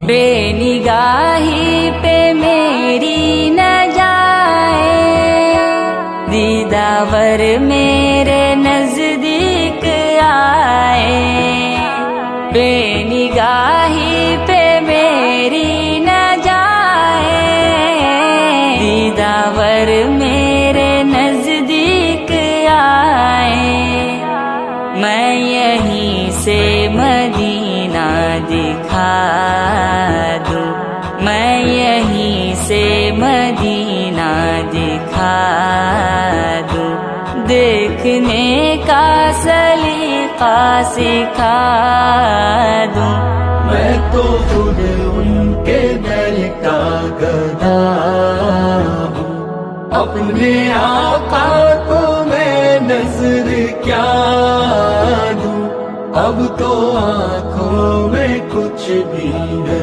بے نگاہی پہ میری نہ جائے، دیداور میرے نزدیک آئے، بے نگاہی پہ میری نہ جائے، دیداور میرے نزدیک آئے، میں یہیں سے مدینہ دکھا دوں، میں یہیں سے مدینہ دکھا دوں، دیکھنے کا سلیقہ سکھا دوں، میں تو خود ان کے دل کا گدا ہوں، اپنے آقا کو میں نظر کیا دوں، اب تو آنکھوں میں کچھ بھی نہیں